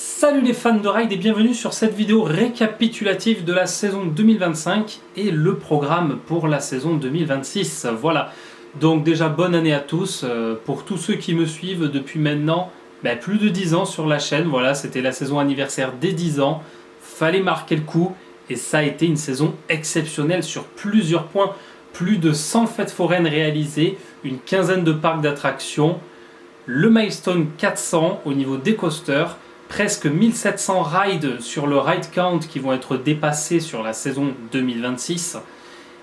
Salut les fans de ride et bienvenue sur cette vidéo récapitulative de la saison 2025 et le programme pour la saison 2026. Voilà, donc déjà bonne année à tous, pour tous ceux qui me suivent depuis maintenant plus de 10 ans sur la chaîne. Voilà, c'était la saison anniversaire des 10 ans, fallait marquer le coup et ça a été une saison exceptionnelle sur plusieurs points. Plus de 100 fêtes foraines réalisées, une quinzaine de parcs d'attractions, le milestone 400 au niveau des coasters, presque 1700 rides sur le ride count qui vont être dépassés sur la saison 2026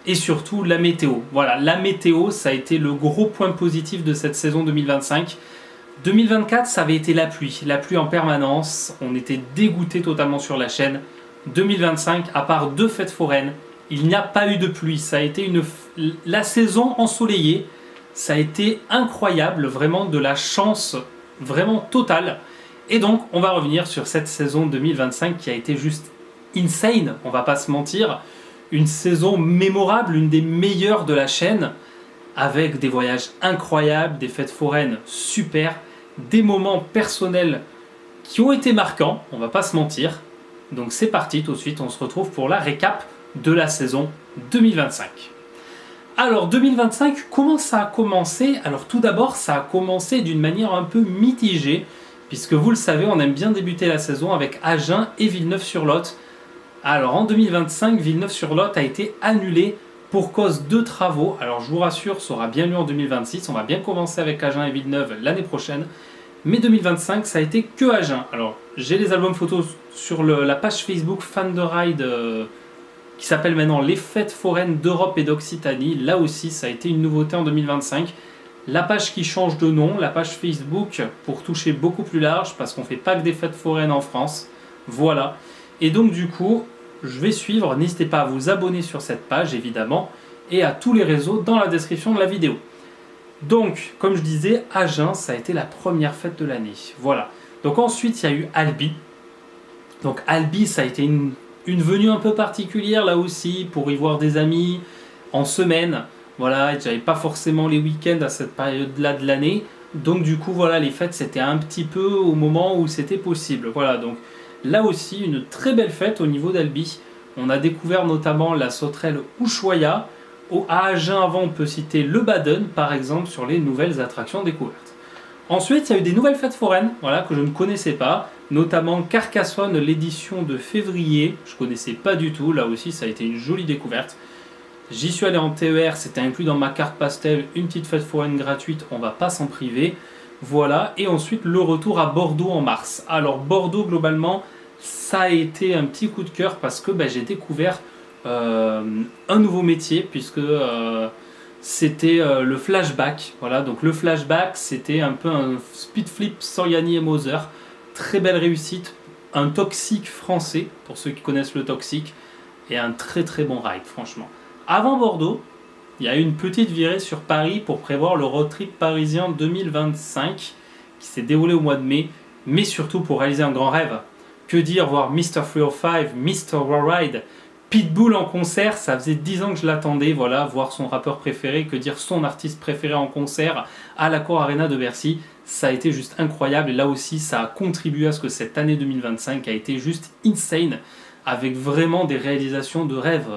et surtout la météo. Voilà, la météo, ça a été le gros point positif de cette saison 2025. 2024, ça avait été la pluie en permanence, on était dégoûtés totalement sur la chaîne. 2025, à part 2 fêtes foraines, il n'y a pas eu de pluie, ça a été la saison ensoleillée, ça a été incroyable, vraiment de la chance vraiment totale. Et donc, on va revenir sur cette saison 2025 qui a été juste insane, on va pas se mentir. Une saison mémorable, une des meilleures de la chaîne, avec des voyages incroyables, des fêtes foraines super, des moments personnels qui ont été marquants, on va pas se mentir. Donc c'est parti, tout de suite, on se retrouve pour la récap de la saison 2025. Alors 2025, comment ça a commencé? Alors tout d'abord, ça a commencé d'une manière un peu mitigée, puisque vous le savez, on aime bien débuter la saison avec Agen et Villeneuve-sur-Lot. Alors en 2025, Villeneuve-sur-Lot a été annulé pour cause de travaux. Alors je vous rassure, ça aura bien lieu en 2026, on va bien commencer avec Agen et Villeneuve l'année prochaine. Mais 2025, ça a été que Agen. Alors j'ai les albums photos sur la page Facebook Fan de Ride qui s'appelle maintenant Les Fêtes Foraines d'Europe et d'Occitanie. Là aussi, ça a été une nouveauté en 2025. La page qui change de nom, la page Facebook, pour toucher beaucoup plus large, parce qu'on ne fait pas que des fêtes foraines en France. Voilà. Et donc du coup, je vais suivre, n'hésitez pas à vous abonner sur cette page, évidemment, et à tous les réseaux dans la description de la vidéo. Donc, comme je disais, Agen, ça a été la première fête de l'année. Voilà. Donc ensuite, il y a eu Albi. Donc Albi, ça a été une venue un peu particulière, là aussi, pour y voir des amis, en semaine. Voilà, j'avais pas forcément les week-ends à cette période-là de l'année. Donc du coup, voilà, les fêtes, c'était un petit peu au moment où c'était possible. Voilà, donc là aussi, une très belle fête au niveau d'Albi. On a découvert notamment la sauterelle Ushuaïa. À Agen, avant, on peut citer le Baden, par exemple, sur les nouvelles attractions découvertes. Ensuite, il y a eu des nouvelles fêtes foraines, voilà, que je ne connaissais pas, notamment Carcassonne, l'édition de février. Je ne connaissais pas du tout, là aussi, ça a été une jolie découverte. J'y suis allé en TER, c'était inclus dans ma carte pastel, une petite fête foraine gratuite, on va pas s'en priver. Voilà, et ensuite le retour à Bordeaux en mars. Alors Bordeaux, globalement, ça a été un petit coup de cœur parce que j'ai découvert un nouveau métier, puisque c'était le flashback. Voilà, donc le flashback, c'était un peu un speed flip sans Yanni et Moser. Très belle réussite, un toxique français, pour ceux qui connaissent le toxique, et un très très bon ride, franchement. Avant Bordeaux, il y a eu une petite virée sur Paris pour prévoir le road trip parisien 2025 qui s'est déroulé au mois de mai, mais surtout pour réaliser un grand rêve. Que dire, voir Mr. 305, Mr. Rawride, Pitbull en concert, ça faisait 10 ans que je l'attendais, voilà, voir son rappeur préféré, que dire son artiste préféré en concert à l'Accor Arena de Bercy, ça a été juste incroyable et là aussi ça a contribué à ce que cette année 2025 a été juste insane, avec vraiment des réalisations de rêves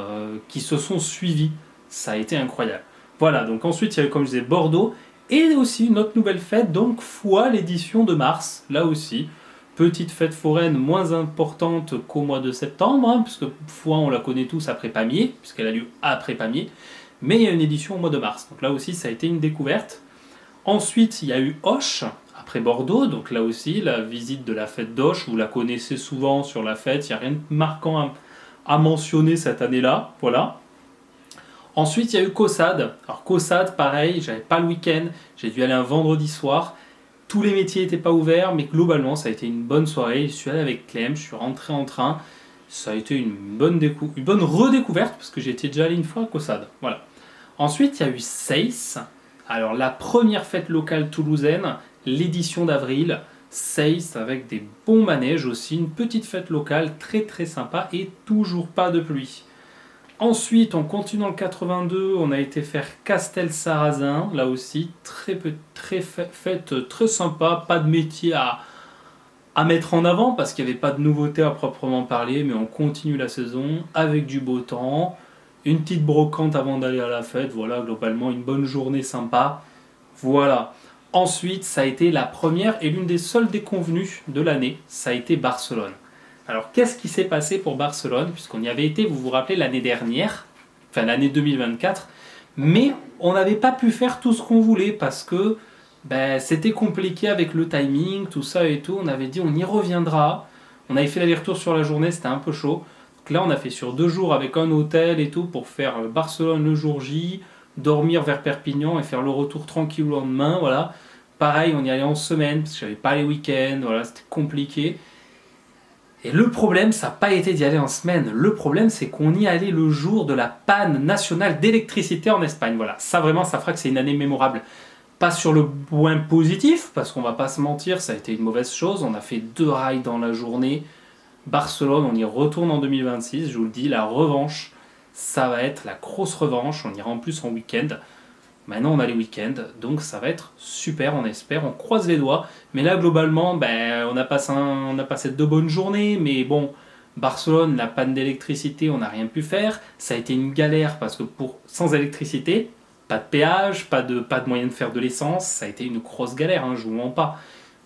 qui se sont suivies. Ça a été incroyable. Voilà, donc ensuite il y a eu, comme je disais, Bordeaux, et aussi une autre nouvelle fête, donc Foix, l'édition de mars, là aussi. Petite fête foraine moins importante qu'au mois de septembre, puisque Foix on la connaît tous après Pamiers, puisqu'elle a lieu après Pamiers, mais il y a une édition au mois de mars, donc là aussi ça a été une découverte. Ensuite il y a eu Auch, après Bordeaux, donc là aussi la visite de la fête d'Auch, vous la connaissez souvent sur la fête, il n'y a rien de marquant à mentionner cette année-là, voilà. Ensuite il y a eu Caussade, alors Caussade pareil, j'avais pas le week-end, j'ai dû aller un vendredi soir, tous les métiers n'étaient pas ouverts, mais globalement ça a été une bonne soirée, je suis allé avec Clem, je suis rentré en train, ça a été une bonne redécouverte, parce que j'étais déjà allé une fois à Caussade, voilà. Ensuite il y a eu Seyss, alors la première fête locale toulousaine, l'édition d'avril, Seyss avec des bons manèges aussi, une petite fête locale très très sympa et toujours pas de pluie. Ensuite, on continue dans le 82, on a été faire Castel-Sarrazin, là aussi, fête très sympa, pas de métier à mettre en avant parce qu'il n'y avait pas de nouveauté à proprement parler, mais on continue la saison avec du beau temps, une petite brocante avant d'aller à la fête, voilà, globalement une bonne journée sympa, voilà. Ensuite, ça a été la première et l'une des seules déconvenues de l'année, ça a été Barcelone. Alors qu'est-ce qui s'est passé pour Barcelone, puisqu'on y avait été, vous vous rappelez, l'année dernière, enfin l'année 2024, mais on n'avait pas pu faire tout ce qu'on voulait parce que c'était compliqué avec le timing, tout ça et tout. On avait dit on y reviendra. On avait fait l'aller-retour sur la journée, c'était un peu chaud. Donc là, on a fait sur 2 jours avec un hôtel et tout pour faire Barcelone le jour J, dormir vers Perpignan et faire le retour tranquille le lendemain. Voilà. Pareil, on y allait en semaine parce que j'avais pas les week-ends. Voilà, c'était compliqué. Et le problème, ça n'a pas été d'y aller en semaine. Le problème, c'est qu'on y allait le jour de la panne nationale d'électricité en Espagne. Voilà, ça vraiment, ça fera que c'est une année mémorable. Pas sur le point positif, parce qu'on va pas se mentir, ça a été une mauvaise chose. On a fait 2 rails dans la journée. Barcelone, on y retourne en 2026, je vous le dis, la revanche, ça va être la grosse revanche. On ira en plus en week-end. Maintenant, on a les week-ends, donc ça va être super, on espère, on croise les doigts. Mais là, globalement, on a passé 2 bonnes journées, mais bon, Barcelone, la panne d'électricité, on n'a rien pu faire. Ça a été une galère parce que sans électricité, pas de péage, pas de moyen de faire de l'essence, ça a été une grosse galère, hein, je vous mens pas.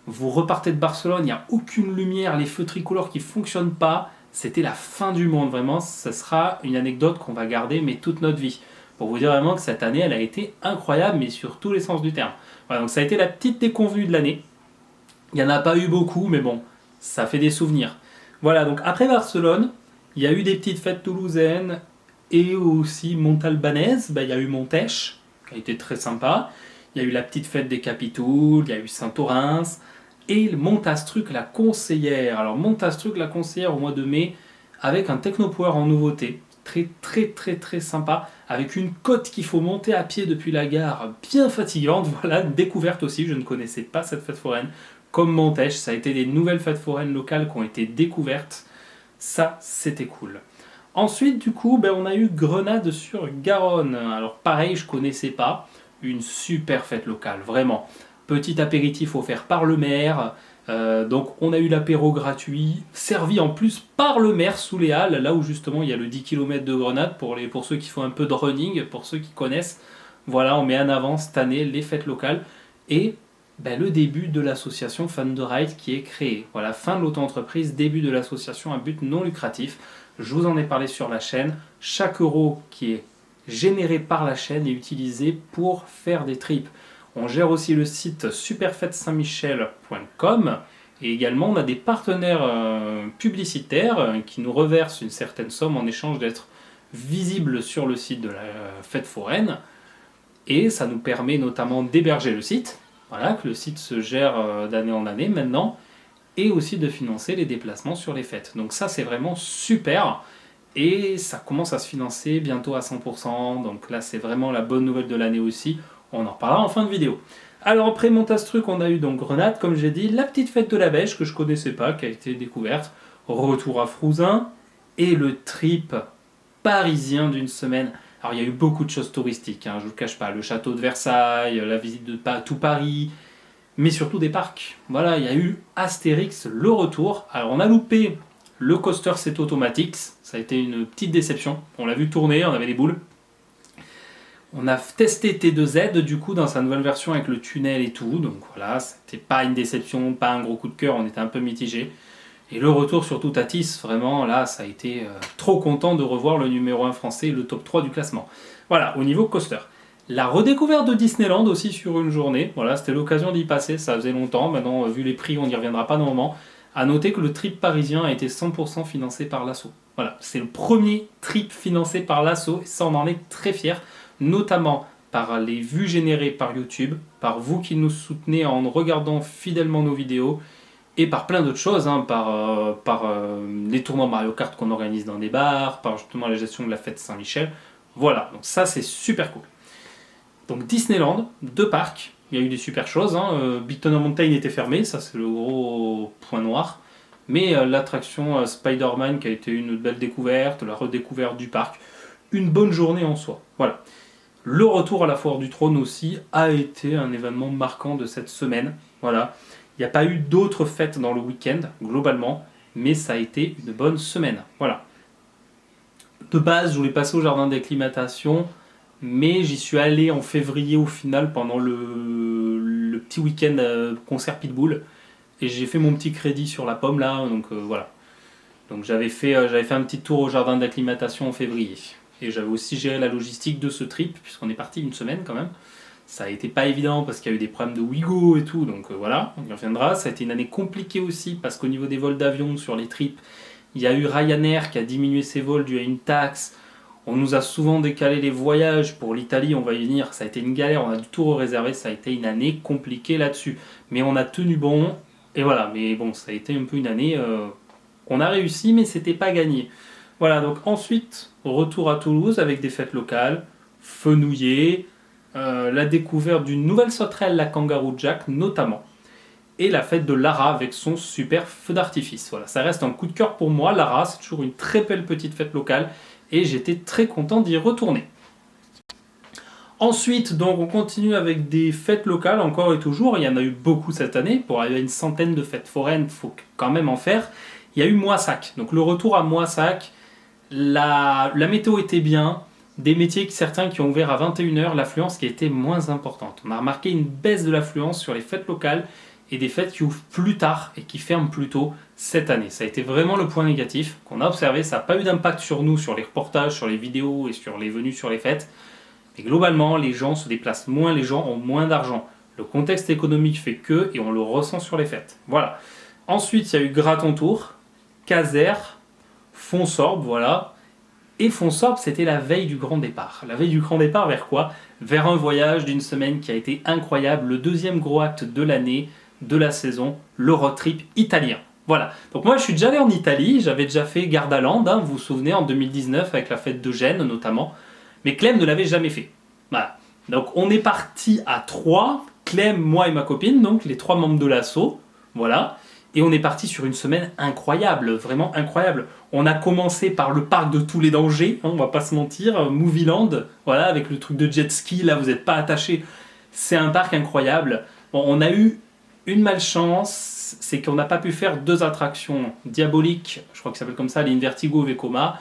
Vous repartez de Barcelone, il n'y a aucune lumière, les feux tricolores qui ne fonctionnent pas. C'était la fin du monde, vraiment. Ça sera une anecdote qu'on va garder, mais toute notre vie. Pour vous dire vraiment que cette année, elle a été incroyable, mais sur tous les sens du terme. Voilà, donc ça a été la petite déconvenue de l'année. Il n'y en a pas eu beaucoup, mais bon, ça fait des souvenirs. Voilà, donc après Barcelone, il y a eu des petites fêtes toulousaines et aussi montalbanaise, il y a eu Montèche, qui a été très sympa. Il y a eu la petite fête des Capitouls, il y a eu Saint-Orens, et Montastruc la Conseillère. Alors Montastruc la Conseillère au mois de mai, avec un Technopower en nouveauté, très très très très sympa, avec une côte qu'il faut monter à pied depuis la gare, bien fatigante, voilà, découverte aussi, je ne connaissais pas cette fête foraine. Comme Montèche, ça a été des nouvelles fêtes foraines locales qui ont été découvertes, ça c'était cool. Ensuite, du coup, on a eu Grenade-sur-Garonne. Alors pareil, je connaissais pas. Une super fête locale, vraiment. Petit apéritif offert par le maire. Donc on a eu l'apéro gratuit, servi en plus par le maire sous les Halles, là où justement il y a le 10 km de Grenade pour ceux qui font un peu de running, pour ceux qui connaissent. Voilà, on met en avant cette année les fêtes locales et le début de l'association Fan de Ride qui est créée. Voilà, fin de l'auto-entreprise, début de l'association à but non lucratif. Je vous en ai parlé sur la chaîne. Chaque euro qui est généré par la chaîne est utilisé pour faire des trips. On gère aussi le site superfêtesaintmichel.com et également on a des partenaires publicitaires qui nous reversent une certaine somme en échange d'être visibles sur le site de la fête foraine et ça nous permet notamment d'héberger le site, voilà, que le site se gère d'année en année maintenant, et aussi de financer les déplacements sur les fêtes. Donc ça c'est vraiment super et ça commence à se financer bientôt à 100%, donc là c'est vraiment la bonne nouvelle de l'année aussi, on en reparlera en fin de vidéo. Alors après Montastruc on a eu donc Grenade comme j'ai dit, la petite fête de la Bêche que je connaissais pas, qui a été découverte, retour à Frouzin et le trip parisien d'une semaine. Alors il y a eu beaucoup de choses touristiques, je ne vous le cache pas, le château de Versailles, la visite de tout Paris, mais surtout des parcs. Voilà, il y a eu Astérix le retour. Alors on a loupé le coaster C'est Automatics, ça a été une petite déception. On l'a vu tourner, on avait des boules. On a testé T2Z du coup dans sa nouvelle version avec le tunnel et tout, donc voilà, c'était pas une déception, pas un gros coup de cœur, on était un peu mitigé. Et le retour sur Toutatis, vraiment là, ça a été trop content de revoir le numéro 1 français, le top 3 du classement. Voilà, au niveau coaster. La redécouverte de Disneyland aussi sur une journée, voilà, c'était l'occasion d'y passer, ça faisait longtemps, maintenant vu les prix on n'y reviendra pas dans le moment. A noter que le trip parisien a été 100% financé par l'ASSO. Voilà, c'est le premier trip financé par l'ASSO et ça on en est très fiers, notamment par les vues générées par YouTube, par vous qui nous soutenez en regardant fidèlement nos vidéos et par plein d'autres choses, par les tournois Mario Kart qu'on organise dans des bars, par justement la gestion de la fête Saint-Michel. Voilà, donc ça c'est super cool. Donc Disneyland, 2 parcs, il y a eu des super choses. Big Thunder Mountain était fermé, ça c'est le gros point noir. Mais l'attraction Spider-Man qui a été une belle découverte, la redécouverte du parc, une bonne journée en soi. Voilà. Le retour à la Foire du Trône aussi a été un événement marquant de cette semaine. Voilà. Il n'y a pas eu d'autres fêtes dans le week-end, globalement, mais ça a été une bonne semaine. Voilà. De base, je voulais passer au jardin d'acclimatation, mais j'y suis allé en février au final pendant le petit week-end concert Pitbull. Et j'ai fait mon petit crédit sur la pomme là, donc voilà. Donc j'avais fait un petit tour au jardin d'acclimatation en février. Et j'avais aussi géré la logistique de ce trip, puisqu'on est parti une semaine quand même. Ça a été pas évident parce qu'il y a eu des problèmes de Ouigo et tout, donc voilà, on y reviendra. Ça a été une année compliquée aussi parce qu'au niveau des vols d'avion sur les trips, il y a eu Ryanair qui a diminué ses vols dû à une taxe. On nous a souvent décalé les voyages pour l'Italie, on va y venir. Ça a été une galère, on a dû tout réserver. Ça a été une année compliquée là-dessus. Mais on a tenu bon, et voilà. Mais bon, ça a été un peu une année. On a réussi, mais c'était pas gagné. Voilà, donc ensuite, retour à Toulouse avec des fêtes locales, fenouillé, la découverte d'une nouvelle sauterelle, la Kangaroo Jack notamment, et la fête de Lara avec son super feu d'artifice. Voilà, ça reste un coup de cœur pour moi. Lara, c'est toujours une très belle petite fête locale, et j'étais très content d'y retourner. Ensuite, donc, on continue avec des fêtes locales, encore et toujours. Il y en a eu beaucoup cette année. Pour arriver à une centaine de fêtes foraines, il faut quand même en faire. Il y a eu Moissac. Donc le retour à Moissac, la météo était bien. Des métiers, certains qui ont ouvert à 21h, l'affluence qui était moins importante. On a remarqué une baisse de l'affluence sur les fêtes locales et des fêtes qui ouvrent plus tard et qui ferment plus tôt cette année. Ça a été vraiment le point négatif qu'on a observé. Ça n'a pas eu d'impact sur nous, sur les reportages, sur les vidéos et sur les venues sur les fêtes. Mais globalement, les gens se déplacent moins, les gens ont moins d'argent. Le contexte économique fait que, et on le ressent sur les fêtes. Voilà. Ensuite, il y a eu Gratontour, Caser, Fonsorbe, voilà. Et Fonsorbe, c'était la veille du grand départ. La veille du grand départ vers quoi? Vers un voyage d'une semaine qui a été incroyable, le deuxième gros acte de l'année, de la saison, le road trip italien. Voilà. Donc moi, je suis déjà allé en Italie, j'avais déjà fait Gardaland, hein, vous vous souvenez, en 2019, avec la fête de Gênes notamment. Mais Clem ne l'avait jamais fait. Voilà. Donc on est parti à 3, Clem, moi et ma copine, donc les 3 membres de l'assaut. Voilà. Et on est parti sur une semaine incroyable, vraiment incroyable. On a commencé par le parc de tous les dangers, hein, on va pas se mentir, Movieland, voilà, avec le truc de jet ski, là vous n'êtes pas attaché. C'est un parc incroyable. Bon, on a eu une malchance, c'est qu'on n'a pas pu faire 2 attractions diaboliques, je crois que ça s'appelle comme ça, les Invertigo Vekoma,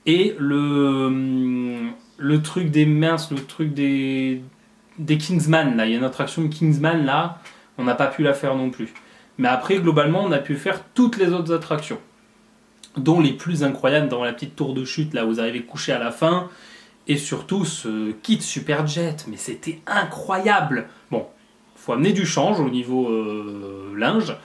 et le truc des minces, le truc des Kingsman, là. Il y a une attraction Kingsman, là, on n'a pas pu la faire non plus. Mais après, globalement, on a pu faire toutes les autres attractions, dont les plus incroyables dans la petite tour de chute, là où vous arrivez couché à la fin, et surtout ce kit Superjet, mais c'était incroyable. Bon, faut amener du change au niveau linge,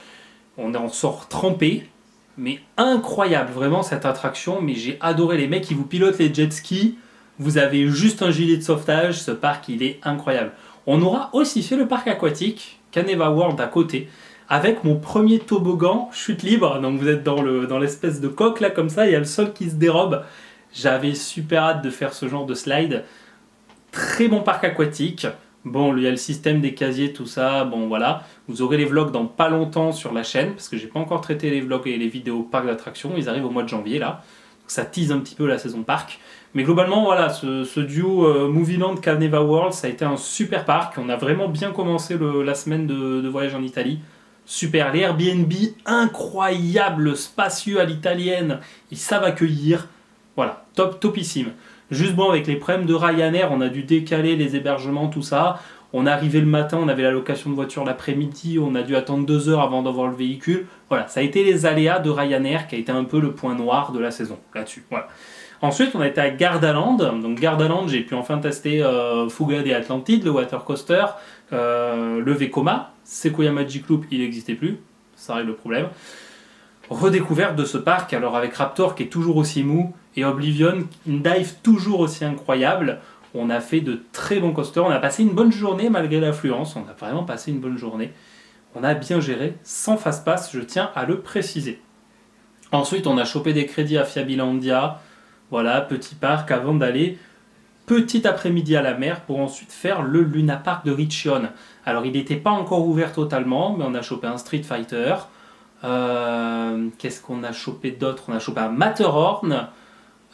on en sort trempé, mais incroyable, vraiment cette attraction, mais j'ai adoré les mecs qui vous pilotent les jet skis, vous avez juste un gilet de sauvetage, ce parc il est incroyable. On aura aussi fait le parc aquatique, Caneva World à côté, avec mon premier toboggan chute libre, donc vous êtes dans l'espèce de coque là comme ça, il y a le sol qui se dérobe. J'avais super hâte de faire ce genre de slide. Très bon parc aquatique. Bon, il y a le système des casiers, tout ça, bon voilà. Vous aurez les vlogs dans pas longtemps sur la chaîne, parce que j'ai pas encore traité les vlogs et les vidéos parc d'attractions, ils arrivent au mois de janvier là. Donc ça tease un petit peu la saison parc. Mais globalement, voilà, ce duo Movieland Caneva World, ça a été un super parc. On a vraiment bien commencé la semaine de voyage en Italie. Super, les Airbnb incroyables, spacieux à l'italienne, ils savent accueillir, voilà, topissime. Juste bon, avec les problèmes de Ryanair, on a dû décaler les hébergements, tout ça. On est arrivé le matin, on avait la location de voiture l'après-midi, on a dû attendre 2 heures avant d'avoir le véhicule. Voilà, ça a été les aléas de Ryanair qui a été un peu le point noir de la saison là-dessus. Voilà. Ensuite, on a été à Gardaland. Donc Gardaland, j'ai pu enfin tester Fuga de Atlantide, le water coaster, le Vekoma. Sequoia Magic Loop, il n'existait plus, ça règle le problème. Redécouverte de ce parc, alors avec Raptor qui est toujours aussi mou, et Oblivion, une dive toujours aussi incroyable. On a fait de très bons coasters, on a passé une bonne journée malgré l'affluence, on a vraiment passé une bonne journée. On a bien géré, sans fast-pass, je tiens à le préciser. Ensuite, on a chopé des crédits à Fiabilandia, voilà, petit parc, avant d'aller petit après-midi à la mer pour ensuite faire le Luna Park de Riccione. Alors il n'était pas encore ouvert totalement, mais on a chopé un Street Fighter. Qu'est-ce qu'on a chopé d'autre? On a chopé un Matterhorn.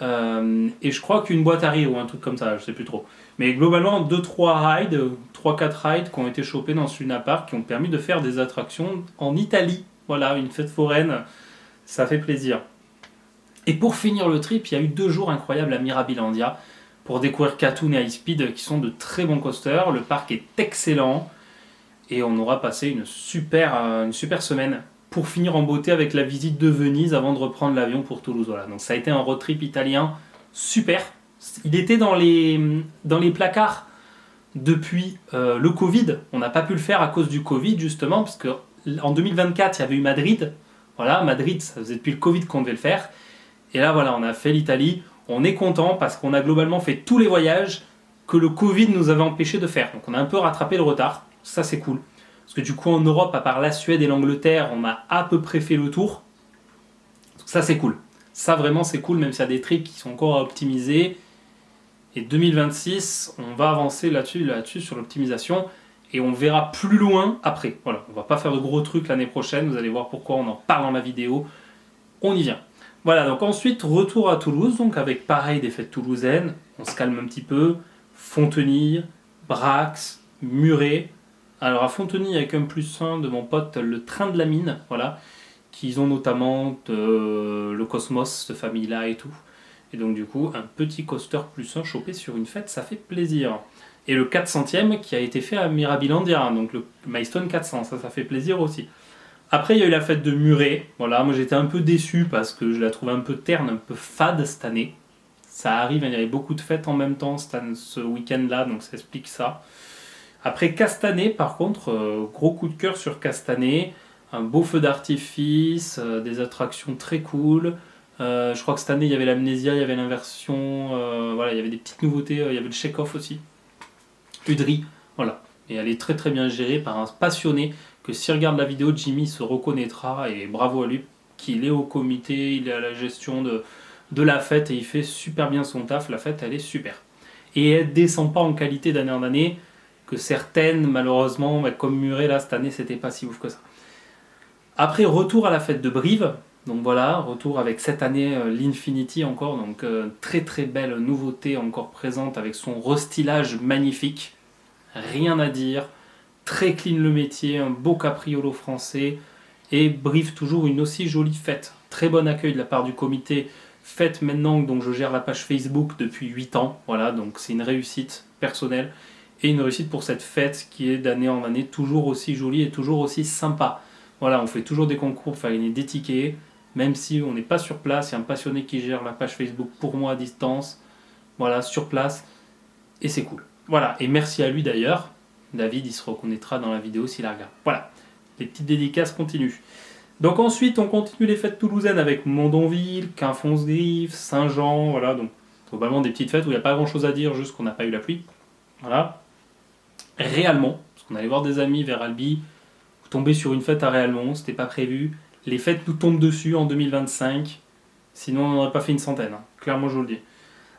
Et je crois qu'une boîte à rire ou un truc comme ça, je sais plus trop. Mais globalement, 2-3 rides, 3-4 rides qui ont été chopés dans ce Luna Park qui ont permis de faire des attractions en Italie. Voilà, une fête foraine, ça fait plaisir. Et pour finir le trip, il y a eu 2 jours incroyables à Mirabilandia pour découvrir Katoon et High Speed qui sont de très bons coasters. Le parc est excellent et on aura passé une super semaine pour finir en beauté avec la visite de Venise avant de reprendre l'avion pour Toulouse. Voilà. Donc ça a été un road trip italien super. Il était dans les placards depuis le Covid. On n'a pas pu le faire à cause du Covid justement parce qu'en 2024 il y avait eu Madrid. Voilà, Madrid, ça faisait depuis le Covid qu'on devait le faire. Et là voilà, on a fait l'Italie. On est content parce qu'on a globalement fait tous les voyages que le Covid nous avait empêché de faire. Donc on a un peu rattrapé le retard. Ça c'est cool. Parce que du coup en Europe, à part la Suède et l'Angleterre, on a à peu près fait le tour. Donc ça c'est cool. Ça vraiment c'est cool, même s'il y a des trips qui sont encore à optimiser. Et 2026, on va avancer là-dessus sur l'optimisation. Et on verra plus loin après. Voilà, on va pas faire de gros trucs l'année prochaine. Vous allez voir pourquoi on en parle dans la vidéo. On y vient. Voilà, donc ensuite, retour à Toulouse, donc avec pareil des fêtes toulousaines. On se calme un petit peu. Fontenille, Brax, Muret. Alors à Fontenille, avec un +1 de mon pote, le train de la mine, voilà, qu'ils ont notamment le Cosmos, cette famille-là et tout. Et donc du coup, un petit coaster +1 chopé sur une fête, ça fait plaisir. Et le 400e qui a été fait à Mirabilandia, donc le Milestone 400, ça fait plaisir aussi. Après, il y a eu la fête de Muret. Voilà, moi j'étais un peu déçu parce que je la trouvais un peu terne, un peu fade cette année. Ça arrive, il y avait beaucoup de fêtes en même temps ce week-end-là, donc ça explique ça. Après Castanet, par contre, gros coup de cœur sur Castanet. Un beau feu d'artifice, des attractions très cool. Je crois que cette année, il y avait l'amnésia, il y avait l'inversion, voilà, il y avait des petites nouveautés, il y avait le check-off aussi. Udry, voilà. Et elle est très très bien gérée par un passionné que s'il regarde la vidéo, Jimmy se reconnaîtra et bravo à lui, qu'il est au comité, il est à la gestion de la fête et il fait super bien son taf, la fête elle est super. Et elle descend pas en qualité d'année en année, que certaines malheureusement, comme Muret là cette année c'était pas si ouf que ça. Après retour à la fête de Brive, donc voilà, retour avec cette année l'Infinity encore, donc très très belle nouveauté encore présente avec son restylage magnifique, rien à dire, très clean le métier, un beau capriolo français, et Brive toujours une aussi jolie fête. Très bon accueil de la part du comité, fête maintenant donc je gère la page Facebook depuis 8 ans, voilà, donc c'est une réussite personnelle, et une réussite pour cette fête qui est d'année en année toujours aussi jolie et toujours aussi sympa. Voilà, on fait toujours des concours pour faire gagner des tickets, même si on n'est pas sur place, il y a un passionné qui gère la page Facebook pour moi à distance, voilà, sur place, et c'est cool. Voilà, et merci à lui d'ailleurs, David il se reconnaîtra dans la vidéo s'il la regarde. Voilà, les petites dédicaces continuent. Donc ensuite on continue les fêtes toulousaines avec Mondonville, Quinfonce-Grive, Saint-Jean, voilà, donc globalement des petites fêtes où il n'y a pas grand chose à dire, juste qu'on n'a pas eu la pluie. Voilà. Réalmont, parce qu'on allait voir des amis vers Albi, tomber sur une fête à Réalmont, c'était pas prévu. Les fêtes nous tombent dessus en 2025, sinon on n'aurait pas fait une centaine, hein. Clairement je vous le dis.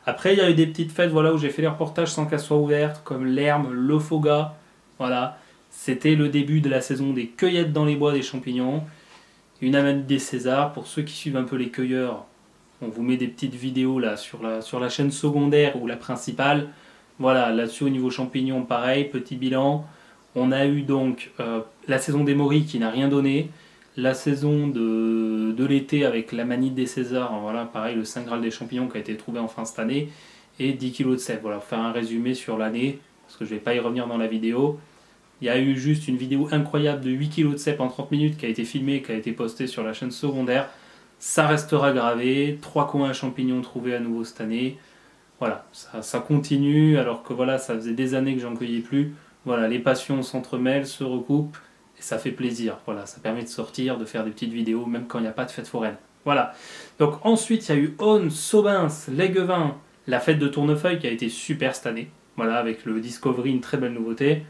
Après il y a eu des petites fêtes voilà, où j'ai fait les reportages sans qu'elles soient ouvertes, comme l'Herme, le Foga, voilà. C'était le début de la saison des cueillettes dans les bois des champignons. Une amanie des Césars, pour ceux qui suivent un peu les cueilleurs, on vous met des petites vidéos là sur la chaîne secondaire ou la principale. Voilà, là-dessus au niveau champignons, pareil, petit bilan. On a eu donc la saison des morilles qui n'a rien donné, la saison de l'été avec la manite des Césars, hein, voilà, pareil, le Saint Graal des champignons qui a été trouvé en fin cette année, et 10 kg de sève. Voilà, faire un résumé sur l'année, parce que je ne vais pas y revenir dans la vidéo. Il y a eu juste une vidéo incroyable de 8 kg de cèpe en 30 minutes qui a été filmée, qui a été postée sur la chaîne secondaire. Ça restera gravé, 3 coins à champignons trouvés à nouveau cette année. Voilà, ça continue, alors que voilà, ça faisait des années que j'en cueillais plus. Voilà, les passions s'entremêlent, se recoupent, et ça fait plaisir. Voilà, ça permet de sortir, de faire des petites vidéos, même quand il n'y a pas de fête foraine. Voilà. Donc ensuite, il y a eu Aune, Saubins, Léguevin, la fête de Tournefeuille qui a été super cette année. Voilà, avec le Discovery, une très belle nouveauté.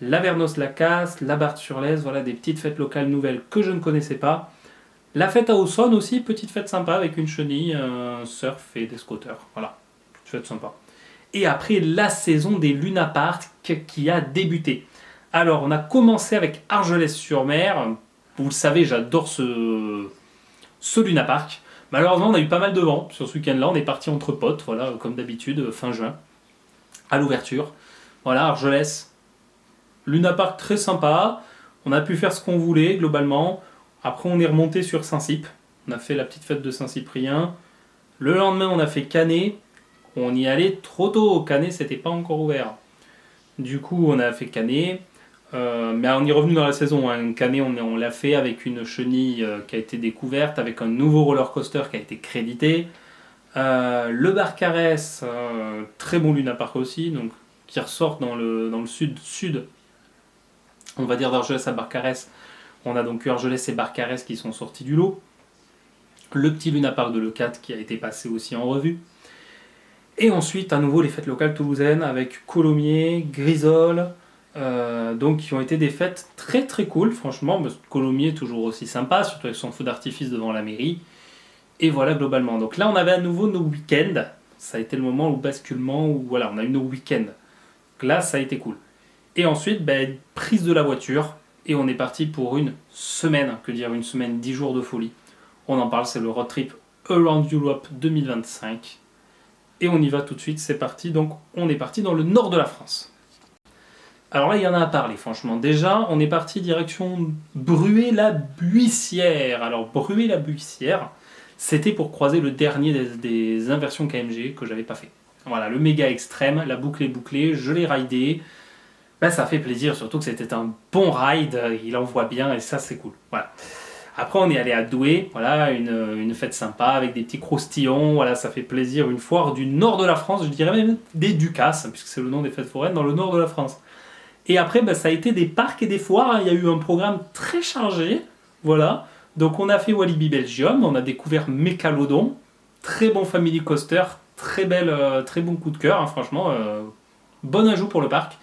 Lavernos-la-Casse, la Barthe-sur-Lez, voilà des petites fêtes locales nouvelles que je ne connaissais pas. La fête à Auxonne aussi, petite fête sympa avec une chenille, un surf et des scooters. Voilà, petite fête sympa. Et après, la saison des Luna Park qui a débuté. Alors, on a commencé avec Argelès-sur-Mer. Vous le savez, j'adore ce Luna Park. Malheureusement, on a eu pas mal de vent sur ce week-end-là. On est parti entre potes, voilà, comme d'habitude, fin juin, à l'ouverture. Voilà, Argelès, Luna Park très sympa. On a pu faire ce qu'on voulait globalement. Après, on est remonté sur Saint-Cyp. On a fait la petite fête de Saint-Cyprien. Le lendemain, on a fait Canet. On y allait trop tôt. Canet, c'était pas encore ouvert. Du coup, on a fait Canet. Mais on y est revenu dans la saison. Hein. Canet, on l'a fait avec une chenille qui a été découverte, avec un nouveau roller coaster qui a été crédité. Le Barcarès, très bon Luna Park aussi, donc, qui ressort dans le sud, on va dire d'Argelès à Barcarès. On a donc eu Argelès et Barcarès qui sont sortis du lot. Le petit Luna Park de l'E4 qui a été passé aussi en revue. Et ensuite, à nouveau, les fêtes locales toulousaines avec Colomiers, Grisol, donc qui ont été des fêtes très très cool, franchement. Colomiers toujours aussi sympa, surtout avec son feu d'artifice devant la mairie. Et voilà globalement. Donc là, on avait à nouveau nos week-ends. Ça a été le moment où basculement, où voilà, on a eu nos week-ends. Donc là, ça a été cool. Et ensuite, prise de la voiture. Et on est parti pour une semaine. Que dire, une semaine, 10 jours de folie. On en parle, c'est le road trip Around Europe 2025. Et on y va tout de suite, c'est parti. Donc on est parti dans le nord de la France. Alors là, il y en a à parler, franchement. Déjà, on est parti direction Bruay-la-Buissière. Alors, Bruay-la-Buissière, c'était pour croiser le dernier des inversions KMG que j'avais pas fait. Voilà, le méga extrême, la boucle est bouclée, je l'ai ridé. Ça fait plaisir, surtout que c'était un bon ride, il envoie bien et ça c'est cool. Voilà. Après on est allé à Douai, voilà, une fête sympa avec des petits croustillons, voilà, ça fait plaisir, une foire du nord de la France, je dirais même des Ducasses, puisque c'est le nom des fêtes foraines dans le nord de la France. Et après ça a été des parcs et des foires, il y a eu un programme très chargé, voilà. Donc on a fait Walibi Belgium, on a découvert Mécalodon, très bon family coaster, très bon coup de cœur, hein, franchement, bon ajout pour le parc.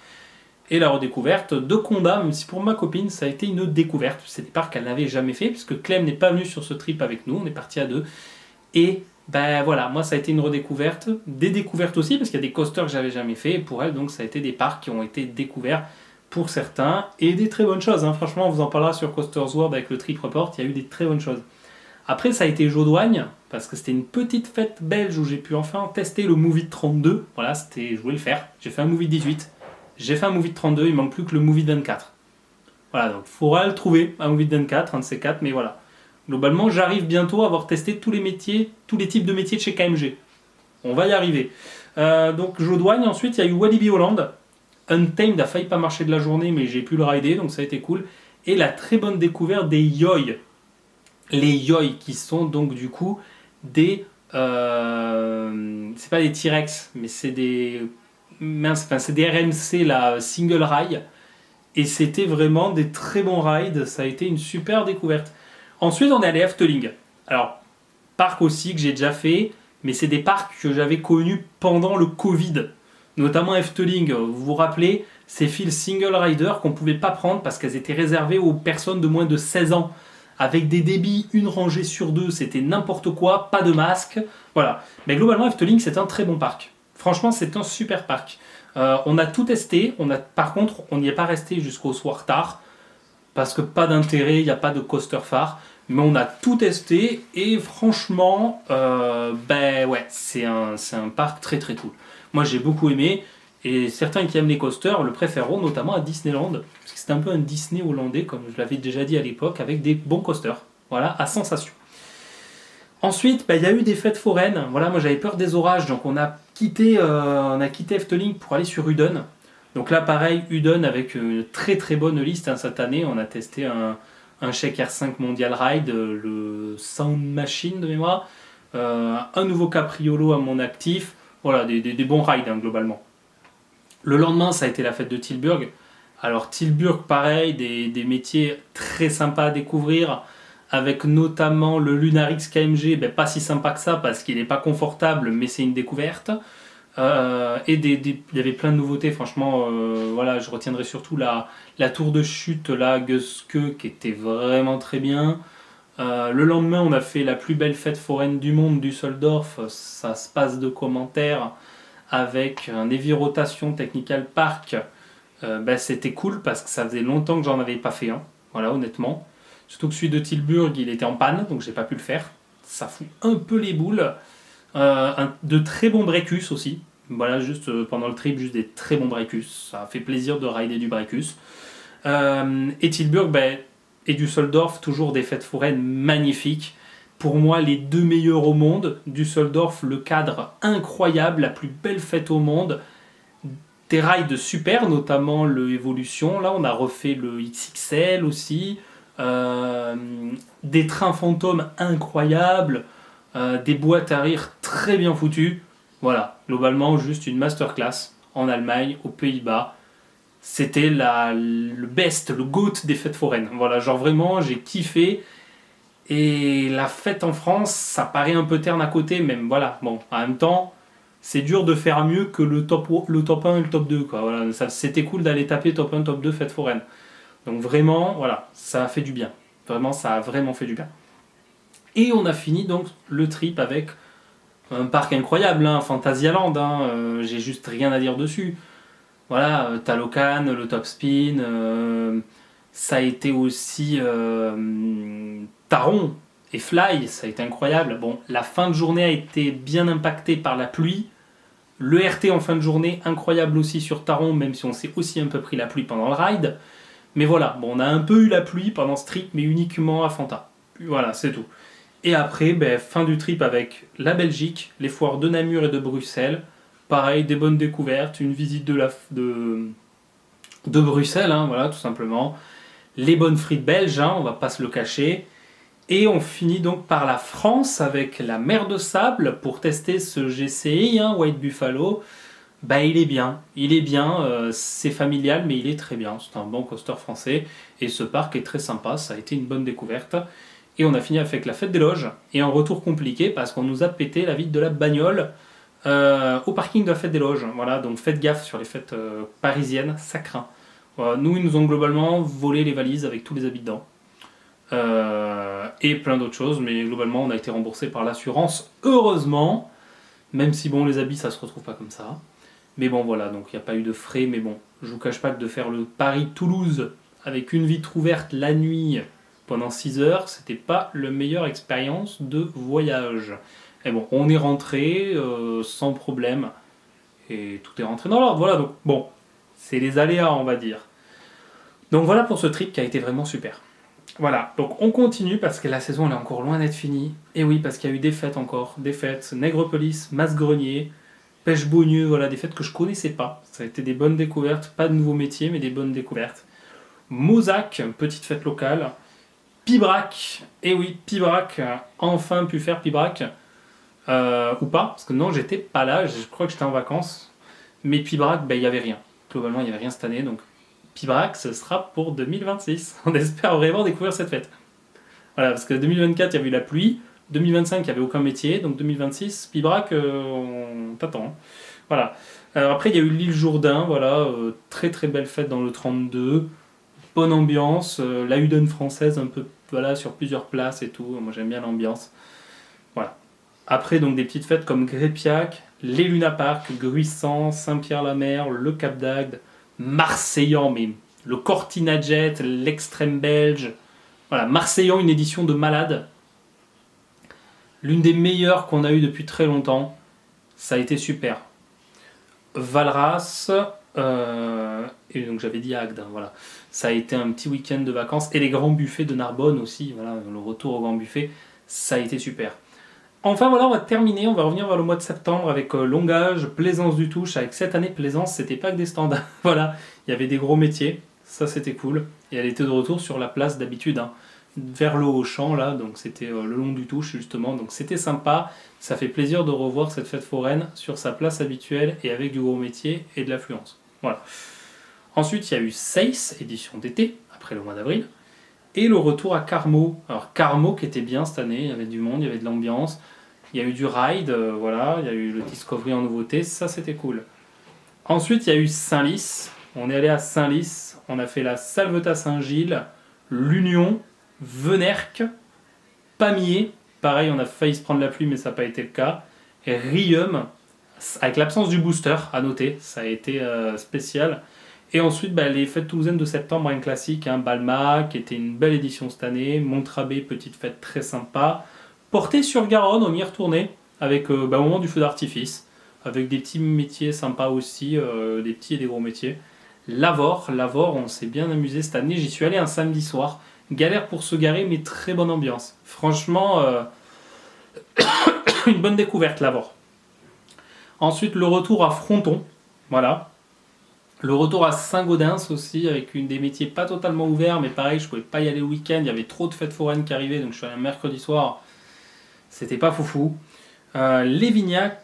Et la redécouverte de Conda, même si pour ma copine ça a été une découverte, c'est des parcs qu'elle n'avait jamais fait, puisque Clem n'est pas venu sur ce trip avec nous, on est parti à deux. Et voilà, moi ça a été une redécouverte, des découvertes aussi, parce qu'il y a des coasters que j'avais jamais fait, et pour elle donc ça a été des parcs qui ont été découverts pour certains, et des très bonnes choses, hein. Franchement on vous en parlera sur Coasters World avec le trip report, il y a eu des très bonnes choses. Après ça a été Jodoigne, parce que c'était une petite fête belge où j'ai pu enfin tester le Movie 32, voilà, je voulais le faire, j'ai fait un Movie 18, j'ai fait un Movie 32, il manque plus que le Movie 24. Voilà, donc il faudra le trouver, un Movie 24, un de ces quatre, mais voilà. Globalement, j'arrive bientôt à avoir testé tous les métiers, tous les types de métiers de chez KMG. On va y arriver. Donc Jodoigne, ensuite il y a eu Walibi Holland. Untamed a failli pas marcher de la journée, mais j'ai pu le rider, donc ça a été cool. Et la très bonne découverte des Yoi. Les Yoi qui sont donc du coup des... c'est pas des T-Rex, mais c'est des... c'est des RMC, la single rail. Et c'était vraiment des très bons rides, ça a été une super découverte. Ensuite, on est allé à Efteling. Alors, parc aussi que j'ai déjà fait, mais c'est des parcs que j'avais connus pendant le Covid. Notamment Efteling, vous vous rappelez, ces files single rider qu'on ne pouvait pas prendre parce qu'elles étaient réservées aux personnes de moins de 16 ans. Avec des débits, une rangée sur deux, c'était n'importe quoi, pas de masque. Voilà. Mais globalement, Efteling, c'est un très bon parc. Franchement, c'est un super parc. On a tout testé, par contre, on n'y est pas resté jusqu'au soir tard, parce que pas d'intérêt, il n'y a pas de coaster phare, mais on a tout testé, et franchement, ouais, c'est un parc très très cool. Moi j'ai beaucoup aimé, et certains qui aiment les coasters le préféreront, notamment à Disneyland, parce que c'est un peu un Disney hollandais, comme je l'avais déjà dit à l'époque, avec des bons coasters, voilà, à sensation. Ensuite, il y a eu des fêtes foraines. Voilà, moi j'avais peur des orages, donc on a quitté Efteling pour aller sur Uden. Donc là, pareil, Uden avec une très très bonne liste, hein, cette année. On a testé un Shake R5 Mondial Ride, le Sound Machine de mémoire, un nouveau Capriolo à mon actif. Voilà, des bons rides, hein, globalement. Le lendemain, ça a été la fête de Tilburg. Alors Tilburg, pareil, des métiers très sympas à découvrir, avec notamment le Lunarix KMG, pas si sympa que ça parce qu'il n'est pas confortable, mais c'est une découverte. Et il y avait plein de nouveautés, franchement, voilà, je retiendrai surtout la tour de chute, la Göske, qui était vraiment très bien. Le lendemain, on a fait la plus belle fête foraine du monde, Düsseldorf, ça se passe de commentaires, avec un Heavy Rotation Technical Park. C'était cool parce que ça faisait longtemps que j'en avais pas fait un, voilà, honnêtement. Surtout que celui de Tilburg, il était en panne, donc j'ai pas pu le faire. ça fout un peu les boules. De très bons Brecus aussi. Voilà, juste pendant le trip, juste des très bons Brecus. Ça fait plaisir de rider du Brecus. Et Tilburg et Düsseldorf, toujours des fêtes foraines magnifiques. Pour moi, les deux meilleurs au monde. Düsseldorf, le cadre incroyable, la plus belle fête au monde. Des rides super, notamment le Evolution. Là, on a refait le XXL aussi. Des trains fantômes incroyables. Des boîtes à rire très bien foutues. Voilà, globalement, juste une masterclass en Allemagne, aux Pays-Bas. C'était le best, le GOAT des fêtes foraines. Voilà, genre vraiment, j'ai kiffé. Et la fête en France, ça paraît un peu terne à côté, même voilà. Bon, en même temps, c'est dur de faire mieux que le top 1 et le top 2. Quoi. Voilà, c'était cool d'aller taper top 1, top 2 fêtes foraines. Donc vraiment, voilà, ça a fait du bien. Vraiment, ça a vraiment fait du bien. Et on a fini donc le trip avec un parc incroyable, hein, Phantasialand. J'ai juste rien à dire dessus. Voilà, Talocan, le Top Spin, ça a été aussi Taron et Fly, ça a été incroyable. Bon, la fin de journée a été bien impactée par la pluie. Le RT en fin de journée, incroyable aussi sur Taron, même si on s'est aussi un peu pris la pluie pendant le ride. Mais voilà, bon, on a un peu eu la pluie pendant ce trip, mais uniquement à Fanta. Voilà, c'est tout. Et après, fin du trip avec la Belgique, les foires de Namur et de Bruxelles. Pareil, des bonnes découvertes, une visite de Bruxelles, hein, voilà, tout simplement. Les bonnes frites belges, hein, on va pas se le cacher. Et on finit donc par la France avec la mer de sable pour tester ce GCI, hein, White Buffalo. Il est bien, c'est familial, mais il est très bien. C'est un bon coaster français et ce parc est très sympa, ça a été une bonne découverte. Et on a fini avec la fête des loges et un retour compliqué parce qu'on nous a pété la vitre de la bagnole au parking de la fête des loges. Voilà, donc faites gaffe sur les fêtes parisiennes, ça craint. Voilà, nous, ils nous ont globalement volé les valises avec tous les habits dedans. Et plein d'autres choses, mais globalement, on a été remboursé par l'assurance, heureusement. Même si, bon, les habits, ça se retrouve pas comme ça. Mais bon, voilà, donc il n'y a pas eu de frais. Mais bon, je vous cache pas que de faire le Paris-Toulouse avec une vitre ouverte la nuit pendant 6 heures, c'était pas la meilleure expérience de voyage. Et bon, on est rentré sans problème. Et tout est rentré dans l'ordre. Voilà, donc bon, c'est les aléas, on va dire. Donc voilà pour ce trip qui a été vraiment super. Voilà, donc on continue parce que la saison elle est encore loin d'être finie. Et oui, parce qu'il y a eu des fêtes encore. Des fêtes, Nègrepelisse, Masse-Grenier, Pêche-Beaugneux, voilà, des fêtes que je connaissais pas. Ça a été des bonnes découvertes, pas de nouveaux métiers, mais des bonnes découvertes. Mozac, petite fête locale. Pibrac, et oui, Pibrac, enfin pu faire Pibrac. Ou pas, parce que non, j'étais pas là, je crois que j'étais en vacances. Mais Pibrac, il n'y avait rien. Globalement, il n'y avait rien cette année, donc Pibrac, ce sera pour 2026. On espère vraiment découvrir cette fête. Voilà, parce que 2024, il y avait eu la pluie. 2025, il n'y avait aucun métier. Donc 2026, Pibrac, on t'attend. Voilà. Alors après, il y a eu l'île Jourdain, voilà, très très belle fête dans le 32. Bonne ambiance, la Hudon française, un peu, voilà, sur plusieurs places et tout. Moi, j'aime bien l'ambiance. Voilà. Après, donc des petites fêtes comme Grépiac, les Luna Park, Gruissant, Saint-Pierre-la-Mer, le Cap d'Agde, Marseillan, mais le Cortina Jet, l'Extrême Belge. Voilà, Marseillan, une édition de malade. L'une des meilleures qu'on a eues depuis très longtemps. Ça a été super. Valras, et donc j'avais dit Agde, hein, voilà. Ça a été un petit week-end de vacances. Et les grands buffets de Narbonne aussi, voilà, le retour au grand buffet, ça a été super. Enfin voilà, on va terminer, on va revenir vers le mois de septembre avec Longage, Plaisance du Touche. Avec cette année, Plaisance, c'était pas que des stands. Voilà, il y avait des gros métiers, ça c'était cool. Et elle était de retour sur la place d'habitude, hein, vers le Haut-Champ, là, donc c'était le long du Touche justement. Donc c'était sympa, ça fait plaisir de revoir cette fête foraine sur sa place habituelle et avec du gros métier et de l'affluence. Voilà. Ensuite, il y a eu Seiss, édition d'été, après le mois d'avril. Et le retour à Carmo. Alors Carmo qui était bien cette année, il y avait du monde, il y avait de l'ambiance. Il y a eu du ride, voilà, il y a eu le Discovery en nouveauté, ça c'était cool. Ensuite, il y a eu Saint-Lys. On est allé à Saint-Lys, on a fait la Salvetat Saint-Gilles, l'Union, Venerque, Pamiers. Pareil, on a failli se prendre la pluie, mais ça n'a pas été le cas. Et Rium, avec l'absence du booster, à noter, ça a été spécial. Et ensuite, les fêtes toulousaines de septembre, un classique, hein, Balma, qui était une belle édition cette année, Montrabé, petite fête très sympa, Portée-sur-Garonne, on y est retourné avec au moment du feu d'artifice, avec des petits métiers sympas aussi, des petits et des gros métiers. Lavore, on s'est bien amusé cette année. J'y suis allé un samedi soir. Galère pour se garer, mais très bonne ambiance. Franchement, une bonne découverte, Lavore. Ensuite, le retour à Fronton. Voilà. Le retour à Saint-Gaudens aussi, avec une des métiers pas totalement ouverts, mais pareil, je pouvais pas y aller le week-end. Il y avait trop de fêtes foraines qui arrivaient, donc je suis allé un mercredi soir. C'était pas foufou. Lévignac,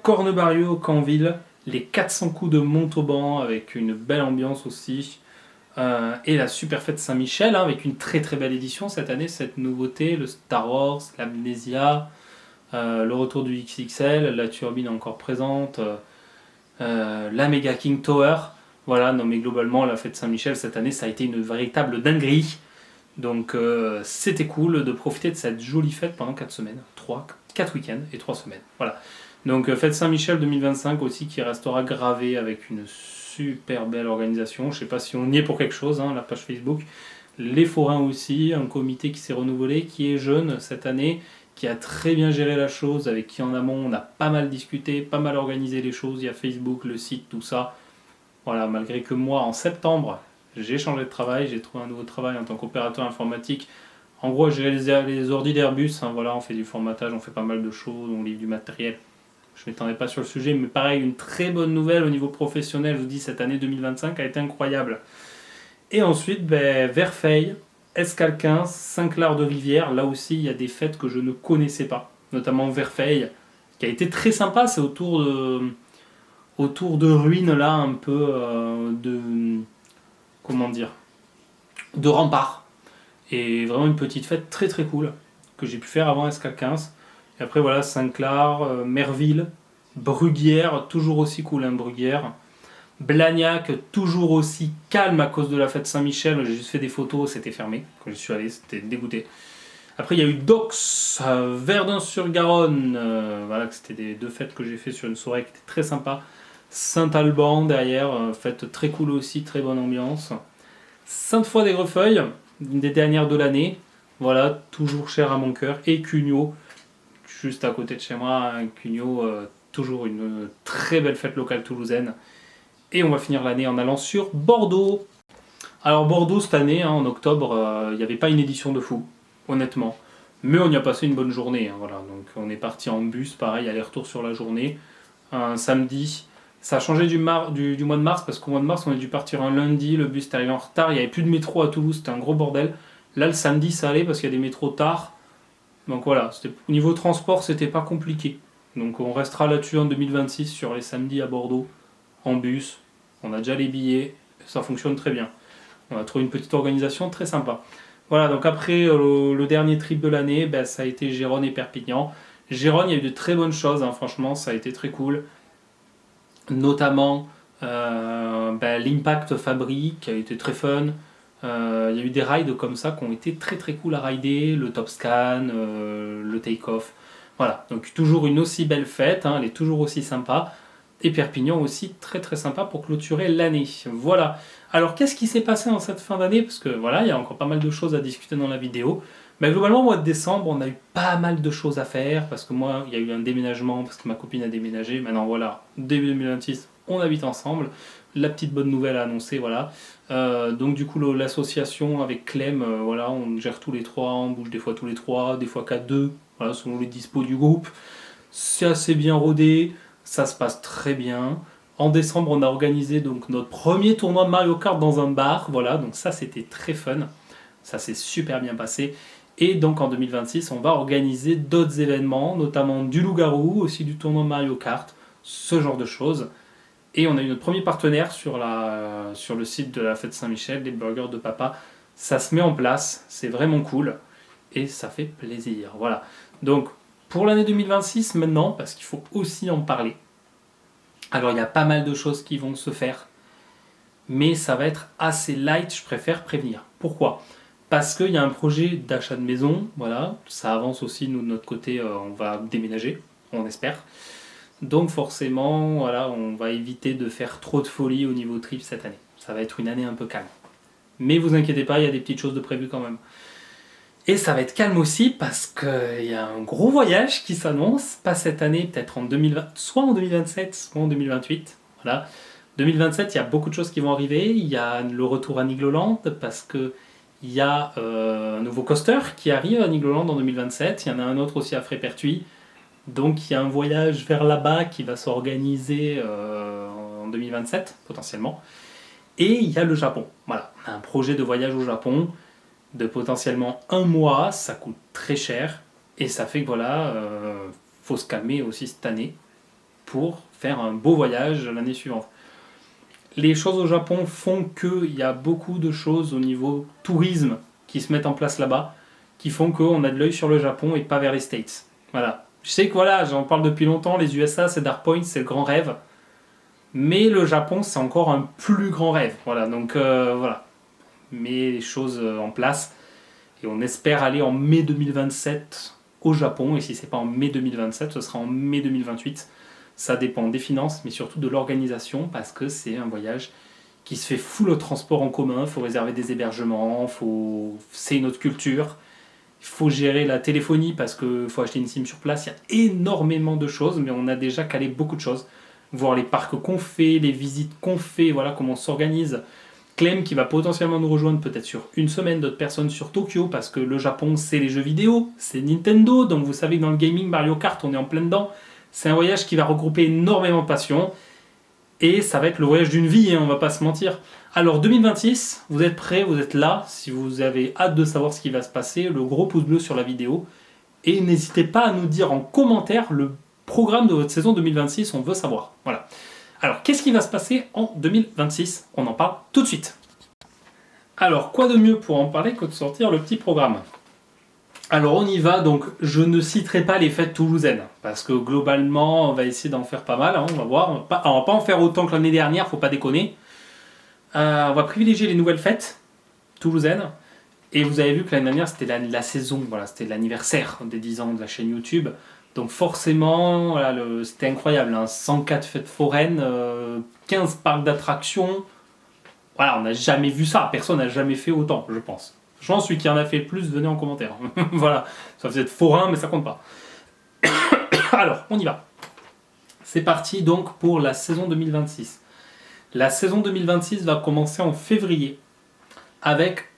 Cornebarieux, Canville, les 400 coups de Montauban, avec une belle ambiance aussi. Et la super fête Saint-Michel, avec une très très belle édition cette année, cette nouveauté, le Star Wars, l'Amnésia, le retour du XXL, la turbine encore présente, la Mega King Tower. Voilà, non mais globalement la fête Saint-Michel cette année ça a été une véritable dinguerie. Donc c'était cool de profiter de cette jolie fête pendant 4 semaines, 4 week-ends et 3 semaines. Voilà. Donc fête Saint-Michel 2025 aussi qui restera gravée avec une super belle organisation. Je sais pas si on y est pour quelque chose, hein, la page Facebook. Les forains aussi, un comité qui s'est renouvelé, qui est jeune cette année, qui a très bien géré la chose, avec qui en amont on a pas mal discuté, pas mal organisé les choses. Il y a Facebook, le site, tout ça. Voilà, malgré que moi en septembre, j'ai changé de travail, j'ai trouvé un nouveau travail en tant qu'opérateur informatique. En gros, j'ai les ordi d'Airbus, hein, voilà, on fait du formatage, on fait pas mal de choses, on livre du matériel. Je ne m'étendrai pas sur le sujet, mais pareil, une très bonne nouvelle au niveau professionnel, je vous dis, cette année 2025 a été incroyable. Et ensuite, Verfeil, Escalquin, Saint-Clair-de-Rivière, là aussi, il y a des fêtes que je ne connaissais pas, notamment Verfeil, qui a été très sympa, c'est autour de ruines là, un peu comment dire, de remparts. Et vraiment une petite fête très très cool que j'ai pu faire avant Escalquin. Et après voilà, Saint-Clar, Merville, Bruguière, toujours aussi cool hein, Bruguière. Blagnac, toujours aussi calme à cause de la fête Saint-Michel. J'ai juste fait des photos, c'était fermé. Quand je suis allé, c'était dégoûté. Après il y a eu Dox, Verdun-sur-Garonne. Voilà, c'était des 2 fêtes que j'ai fait sur une soirée qui était très sympa. Saint-Alban derrière, fête très cool aussi, très bonne ambiance. Sainte-Foy-des-Grefeuilles, une des dernières de l'année. Voilà, toujours cher à mon cœur. Et Cugnot, juste à côté de chez moi, hein, Cugnot, toujours une très belle fête locale toulousaine. Et on va finir l'année en allant sur Bordeaux. Alors Bordeaux cette année, hein, en octobre, il n'y avait pas une édition de fou, honnêtement. Mais on y a passé une bonne journée. Hein, voilà. Donc on est parti en bus, pareil, aller-retour sur la journée. Un samedi. Ça a changé du mois de mars, parce qu'au mois de mars on a dû partir un lundi, le bus est arrivé en retard, il n'y avait plus de métro à Toulouse, c'était un gros bordel. Là le samedi ça allait parce qu'il y a des métros tard. Donc voilà, au niveau transport c'était pas compliqué. Donc on restera là-dessus en 2026 sur les samedis à Bordeaux, en bus. On a déjà les billets, ça fonctionne très bien. On a trouvé une petite organisation très sympa. Voilà, donc après le dernier trip de l'année, ça a été Gérone et Perpignan. Gérone, il y a eu de très bonnes choses, hein, franchement, ça a été très cool. Notamment l'Impact Fabric qui a été très fun. Il y a eu des rides comme ça qui ont été très très cool à rider, le Top Scan, le Take-Off. Voilà, donc toujours une aussi belle fête, hein, elle est toujours aussi sympa. Et Perpignan aussi très très sympa pour clôturer l'année. Voilà. Alors qu'est-ce qui s'est passé en cette fin d'année? Parce que voilà, il y a encore pas mal de choses à discuter dans la vidéo. Mais globalement, au mois de décembre, on a eu pas mal de choses à faire, parce que moi, il y a eu un déménagement, parce que ma copine a déménagé. Maintenant, voilà, début 2026, on habite ensemble. La petite bonne nouvelle à annoncer, voilà. Donc du coup, l'association avec Clem, voilà, on gère tous les 3, on bouge des fois tous les 3, des fois qu'à 2, voilà, selon les dispos du groupe. C'est assez bien rodé, ça se passe très bien. En décembre, on a organisé donc notre premier tournoi de Mario Kart dans un bar, voilà, donc ça c'était très fun. Ça s'est super bien passé. Et donc en 2026, on va organiser d'autres événements, notamment du loup-garou, aussi du tournoi Mario Kart, ce genre de choses. Et on a eu notre premier partenaire sur le site de la fête Saint-Michel, les burgers de papa. Ça se met en place, c'est vraiment cool et ça fait plaisir. Voilà. Donc pour l'année 2026 maintenant, parce qu'il faut aussi en parler. Alors il y a pas mal de choses qui vont se faire, mais ça va être assez light, je préfère prévenir. Pourquoi ? Parce qu'il y a un projet d'achat de maison, voilà, ça avance aussi, nous de notre côté, on va déménager, on espère. Donc forcément, voilà, on va éviter de faire trop de folie au niveau trip cette année. Ça va être une année un peu calme. Mais vous inquiétez pas, il y a des petites choses de prévues quand même. Et ça va être calme aussi parce qu'il y a un gros voyage qui s'annonce, pas cette année, peut-être en 2020, soit en 2027, soit en 2028. Voilà. 2027, il y a beaucoup de choses qui vont arriver. Il y a le retour à Nigloland parce que il y a un nouveau coaster qui arrive à Nigloland en 2027. Il y en a un autre aussi à Frépertuis. Donc il y a un voyage vers là-bas qui va s'organiser en 2027 potentiellement. Et il y a le Japon. Voilà, on a un projet de voyage au Japon de potentiellement 1 mois, ça coûte très cher et ça fait que voilà, faut se calmer aussi cette année pour faire un beau voyage l'année suivante. Les choses au Japon font qu'il y a beaucoup de choses au niveau tourisme qui se mettent en place là-bas, qui font qu'on a de l'œil sur le Japon et pas vers les States. Voilà. Je sais que voilà, j'en parle depuis longtemps, les USA c'est Dark Point, c'est le grand rêve, mais le Japon c'est encore un plus grand rêve. Voilà, donc voilà, met les choses en place et on espère aller en mai 2027 au Japon, et si c'est pas en mai 2027, ce sera en mai 2028. Ça dépend des finances, mais surtout de l'organisation, parce que c'est un voyage qui se fait full au transport en commun, il faut réserver des hébergements, c'est une autre culture, il faut gérer la téléphonie parce qu'il faut acheter une SIM sur place, il y a énormément de choses, mais on a déjà calé beaucoup de choses. Voir les parcs qu'on fait, les visites qu'on fait, voilà comment on s'organise. Clem qui va potentiellement nous rejoindre peut-être sur une semaine, d'autres personnes sur Tokyo, parce que le Japon c'est les jeux vidéo, c'est Nintendo, donc vous savez que dans le gaming Mario Kart on est en plein dedans. C'est un voyage qui va regrouper énormément de passions, et ça va être le voyage d'une vie, hein, on va pas se mentir. Alors 2026, vous êtes prêts, vous êtes là, si vous avez hâte de savoir ce qui va se passer, le gros pouce bleu sur la vidéo, et n'hésitez pas à nous dire en commentaire le programme de votre saison 2026, on veut savoir. Voilà. Alors, qu'est-ce qui va se passer en 2026 ? On en parle tout de suite. Alors, quoi de mieux pour en parler que de sortir le petit programme ? Alors, on y va, donc je ne citerai pas les fêtes toulousaines, parce que globalement, on va essayer d'en faire pas mal, hein, on va voir. On va pas en faire autant que l'année dernière, faut pas déconner. On va privilégier les nouvelles fêtes toulousaines, et vous avez vu que l'année dernière, c'était la saison, voilà, c'était l'anniversaire des 10 ans de la chaîne YouTube. Donc forcément, voilà, c'était incroyable, hein, 104 fêtes foraines, 15 parcs d'attractions. Voilà, on n'a jamais vu ça, personne n'a jamais fait autant, je pense. Franchement, celui qui en a fait le plus, venez en commentaire. Voilà, ça faisait être forain, mais ça compte pas. Alors, on y va. C'est parti donc pour la saison 2026. La saison 2026 va commencer en février avec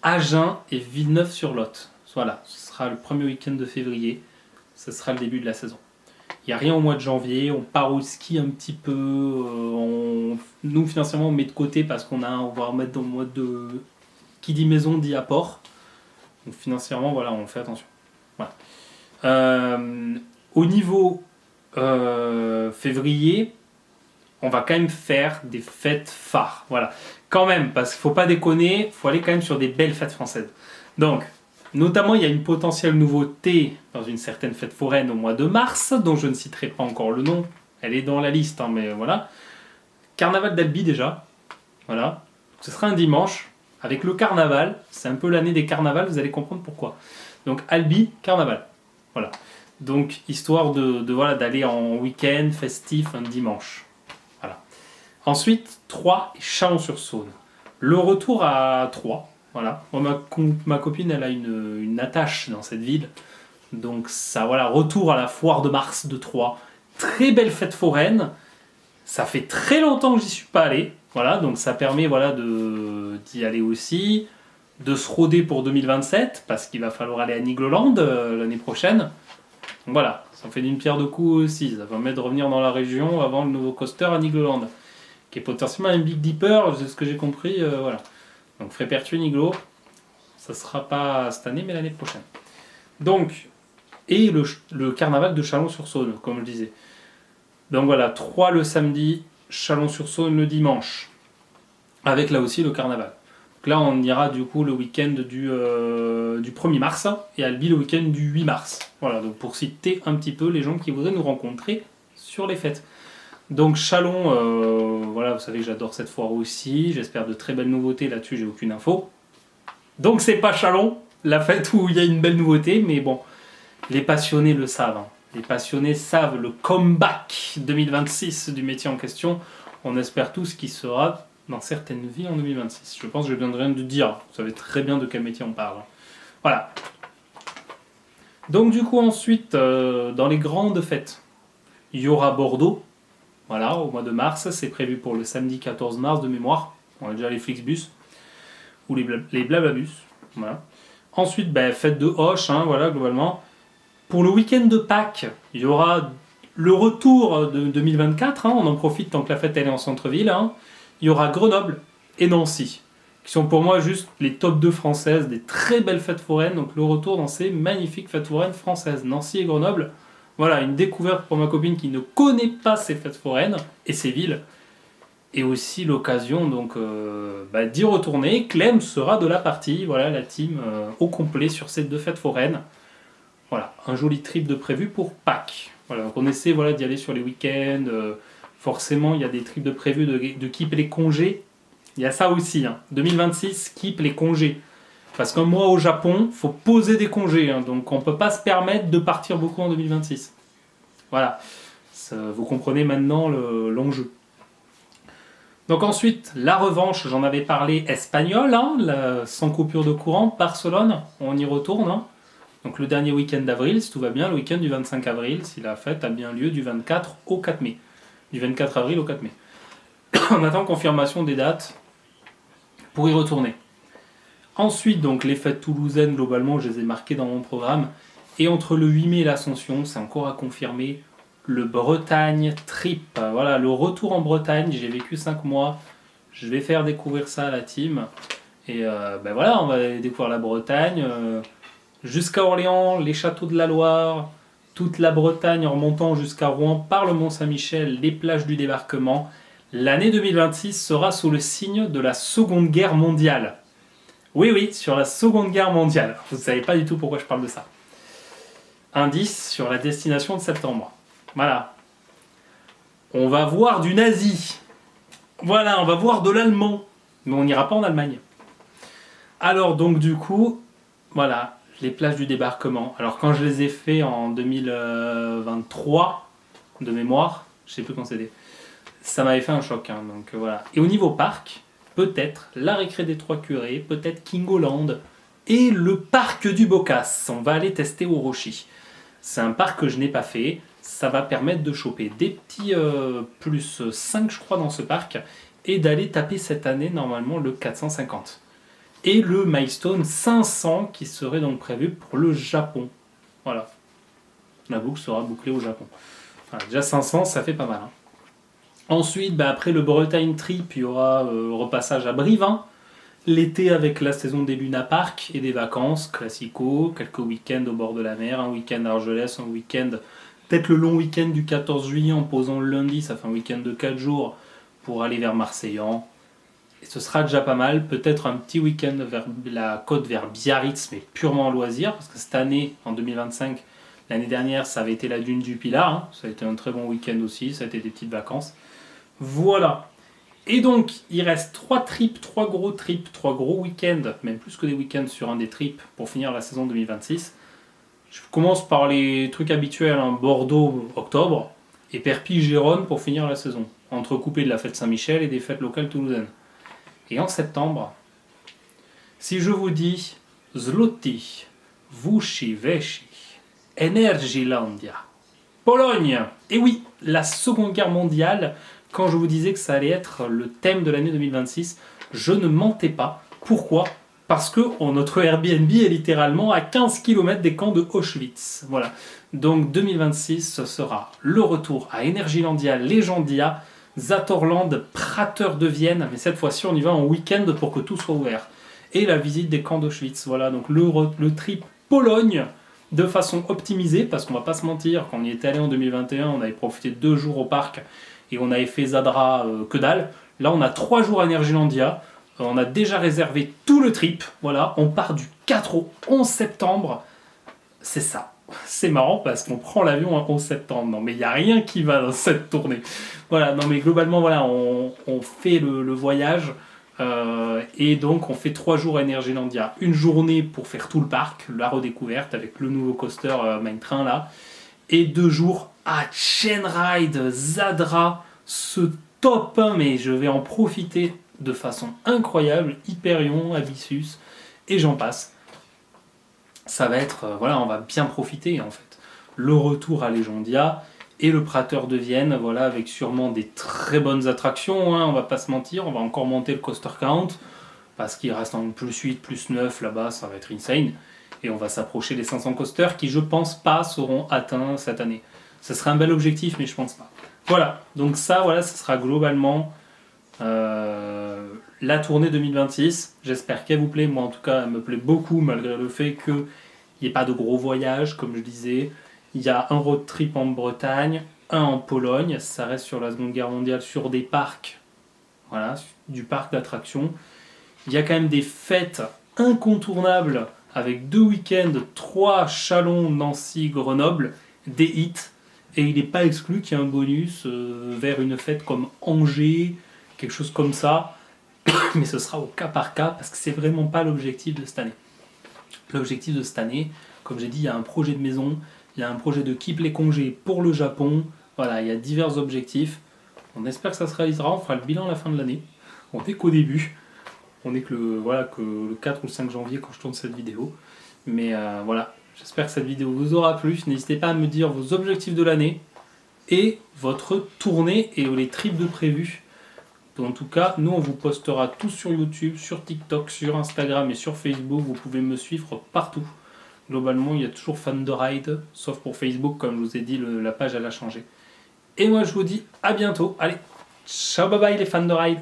Agen et Villeneuve-sur-Lot. Voilà, ce sera le premier week-end de février. Ce sera le début de la saison. Il n'y a rien au mois de janvier, on part au ski un petit peu, nous financièrement on met de côté parce on va remettre dans le mode de... Qui dit maison dit apport. Donc financièrement voilà, on fait attention. Voilà. Au niveau février, on va quand même faire des fêtes phares. Voilà. Quand même, parce qu'il ne faut pas déconner, il faut aller quand même sur des belles fêtes françaises. Donc, notamment, il y a une potentielle nouveauté dans une certaine fête foraine au mois de mars, dont je ne citerai pas encore le nom. Elle est dans la liste, hein, mais voilà. Carnaval d'Albi déjà. Voilà. Ce sera un dimanche avec le carnaval. C'est un peu l'année des carnavals, vous allez comprendre pourquoi. Donc Albi, carnaval. Voilà. Donc histoire voilà, d'aller en week-end festif un dimanche. Voilà. Ensuite, Troyes et Chalon-sur-Saône. Le retour à Troyes. Voilà. Moi, ma copine, elle a une attache dans cette ville. Donc ça, voilà, retour à la foire de mars de Troyes. Très belle fête foraine. Ça fait très longtemps que j'y suis pas allé. Voilà, donc ça permet voilà, d'y aller aussi. De se rôder pour 2027, parce qu'il va falloir aller à Nigloland l'année prochaine. Donc voilà, ça fait d'une pierre deux coups aussi. Ça permet de revenir dans la région avant le nouveau coaster à Nigloland, qui est potentiellement un Big Dipper, c'est ce que j'ai compris. Voilà. Donc Frépertuis Niglo, ça sera pas cette année, mais l'année prochaine. Donc, et le carnaval de Chalon-sur-Saône, comme je disais. Donc voilà, Troyes le samedi, Chalon-sur-Saône le dimanche, avec là aussi le carnaval. Donc là, on ira du coup le week-end du 1er mars et Albi le week-end du 8 mars. Voilà, donc pour citer un petit peu les gens qui voudraient nous rencontrer sur les fêtes. Donc Chalon, voilà, vous savez que j'adore cette foire aussi, j'espère de très belles nouveautés là-dessus, j'ai aucune info. Donc c'est pas Chalon, la fête où il y a une belle nouveauté, mais bon, les passionnés le savent. Hein. Les passionnés savent le comeback 2026 du métier en question. On espère tous qu'il sera dans certaines villes en 2026. Je pense que j'ai besoin de rien de dire, vous savez très bien de quel métier on parle. Voilà. Donc du coup ensuite, dans les grandes fêtes, il y aura Bordeaux, voilà, au mois de mars, c'est prévu pour le samedi 14 mars de mémoire. On a déjà les Flixbus ou les Blablabus, voilà. Ensuite, fête de Hoche, hein, voilà, globalement. Pour le week-end de Pâques, il y aura le retour de 2024, hein, on en profite tant que la fête elle est en centre-ville. Hein. Il y aura Grenoble et Nancy, qui sont pour moi juste les top 2 françaises, des très belles fêtes foraines, donc le retour dans ces magnifiques fêtes foraines françaises, Nancy et Grenoble. Voilà, une découverte pour ma copine qui ne connaît pas ces fêtes foraines et ces villes, et aussi l'occasion donc d'y retourner. Clem sera de la partie, voilà, la team au complet sur ces 2 fêtes foraines. Voilà, un joli trip de prévu pour Pâques. Voilà, donc on essaie d'y aller sur les week-ends. Forcément, il y a des trips de prévus de keep les congés. Il y a ça aussi. Hein. 2026, keep les congés. Parce qu'un mois au Japon, faut poser des congés. Hein, donc on ne peut pas se permettre de partir beaucoup en 2026. Voilà, vous comprenez maintenant l'enjeu. Donc ensuite, la revanche, j'en avais parlé, espagnole, hein, sans coupure de courant, Barcelone, on y retourne. Hein. Donc le dernier week-end d'avril, si tout va bien, le week-end du 25 avril, si la fête a bien lieu du 24 au 4 mai. Du 24 avril au 4 mai. On attend confirmation des dates pour y retourner. Ensuite, donc les fêtes toulousaines, globalement, je les ai marquées dans mon programme. Et entre le 8 mai et l'Ascension, c'est encore à confirmer, le Bretagne Trip. Voilà, le retour en Bretagne, j'ai vécu 5 mois. Je vais faire découvrir ça à la team. Et voilà, on va découvrir la Bretagne. Jusqu'à Orléans, les châteaux de la Loire, toute la Bretagne en remontant jusqu'à Rouen par le Mont-Saint-Michel, les plages du débarquement. L'année 2026 sera sous le signe de la Seconde Guerre mondiale. Oui, sur la Seconde Guerre mondiale. Vous ne savez pas du tout pourquoi je parle de ça. Indice sur la destination de septembre. Voilà. On va voir du nazi. Voilà, on va voir de l'allemand. Mais on n'ira pas en Allemagne. Alors donc du coup, voilà, les plages du débarquement. Alors quand je les ai fait en 2023, de mémoire, je sais plus quand c'était, ça m'avait fait un choc. Hein, donc voilà. Et au niveau parc, peut-être la récré des Trois Curés, peut-être Kingoland et le parc du Bocas. On va aller tester au Rochi. C'est un parc que je n'ai pas fait. Ça va permettre de choper des petits plus 5 je crois dans ce parc et d'aller taper cette année normalement le 450. Et le milestone 500 qui serait donc prévu pour le Japon. Voilà. La boucle sera bouclée au Japon. Voilà, déjà 500 ça fait pas mal. Hein. Ensuite, après le Bretagne Trip, il y aura repassage à Brive. Hein. L'été avec la saison des Luna Park et des vacances, classico, quelques week-ends au bord de la mer, un week-end à Argelès, un week-end, peut-être le long week-end du 14 juillet en posant le lundi, ça fait un week-end de 4 jours pour aller vers Marseillan. Et ce sera déjà pas mal, peut-être un petit week-end vers la côte vers Biarritz, mais purement en loisir, parce que cette année, en 2025, l'année dernière, ça avait été la dune du Pilat, hein. Ça a été un très bon week-end aussi, ça a été des petites vacances. Voilà. Et donc, il reste 3 trips, 3 gros week-ends, même plus que des week-ends sur un des trips pour finir la saison 2026. Je commence par les trucs habituels, hein, Bordeaux, octobre, et Perpignan-Gérone pour finir la saison, entrecoupé de la fête Saint-Michel et des fêtes locales toulousaines. Et en septembre, si je vous dis Zloty, Vushi Veshi, Energilandia, Pologne, et oui, la Seconde Guerre mondiale. Quand je vous disais que ça allait être le thème de l'année 2026, je ne mentais pas. Pourquoi ? Parce que notre Airbnb est littéralement à 15 km des camps de Auschwitz. Voilà. Donc 2026, ce sera le retour à Energilandia, Legendia, Zatorland, Prater de Vienne. Mais cette fois-ci, on y va en week-end pour que tout soit ouvert. Et la visite des camps d'Auschwitz. Voilà, donc le trip Pologne de façon optimisée, parce qu'on va pas se mentir, quand on y était allé en 2021, on avait profité de 2 jours au parc et on avait fait Zadra que dalle. Là, on a 3 jours à Energilandia. On a déjà réservé tout le trip. Voilà, on part du 4 au 11 septembre. C'est ça. C'est marrant parce qu'on prend l'avion en 11 septembre. Non, mais il n'y a rien qui va dans cette tournée. Voilà, non, mais globalement, voilà, on fait le voyage. Et donc, on fait 3 jours à Energilandia. Une journée pour faire tout le parc, la redécouverte avec le nouveau coaster Main Train là. Et 2 jours à Chainride, Zadra, ce top 1, mais je vais en profiter de façon incroyable, Hyperion, Abyssus, et j'en passe. ça va être, voilà, on va bien profiter en fait. Le retour à Legendia et le Prater de Vienne, voilà, avec sûrement des très bonnes attractions, hein, on va pas se mentir, on va encore monter le coaster count, parce qu'il reste en plus 8, plus 9 là-bas, ça va être insane. Et on va s'approcher des 500 coasters qui, je pense pas, seront atteints cette année. Ce serait un bel objectif, mais je pense pas. Voilà, donc ça, voilà, ce sera globalement la tournée 2026. J'espère qu'elle vous plaît. Moi, en tout cas, elle me plaît beaucoup, malgré le fait qu'il n'y ait pas de gros voyages, comme je disais. Il y a un road trip en Bretagne, un en Pologne. Ça reste sur la Seconde Guerre mondiale, sur des parcs, voilà, du parc d'attractions. Il y a quand même des fêtes incontournables avec 2 week-ends, 3 Chalon, Nancy, Grenoble, des hits. Et il n'est pas exclu qu'il y ait un bonus vers une fête comme Angers, quelque chose comme ça. Mais ce sera au cas par cas parce que c'est vraiment pas l'objectif de cette année. L'objectif de cette année, comme j'ai dit, il y a un projet de maison, il y a un projet de Keep les congés pour le Japon. Voilà, il y a divers objectifs. On espère que ça se réalisera, on fera le bilan à la fin de l'année. On n'est qu'au début. On est que le 4 ou le 5 janvier quand je tourne cette vidéo. Mais voilà, j'espère que cette vidéo vous aura plu. N'hésitez pas à me dire vos objectifs de l'année et votre tournée et les trips de prévus. En tout cas, nous on vous postera tout sur YouTube, sur TikTok, sur Instagram et sur Facebook. Vous pouvez me suivre partout. Globalement, il y a toujours Fan de Ride, sauf pour Facebook, comme je vous ai dit, la page elle a changé. Et moi je vous dis à bientôt. Allez, ciao bye bye les fans de ride.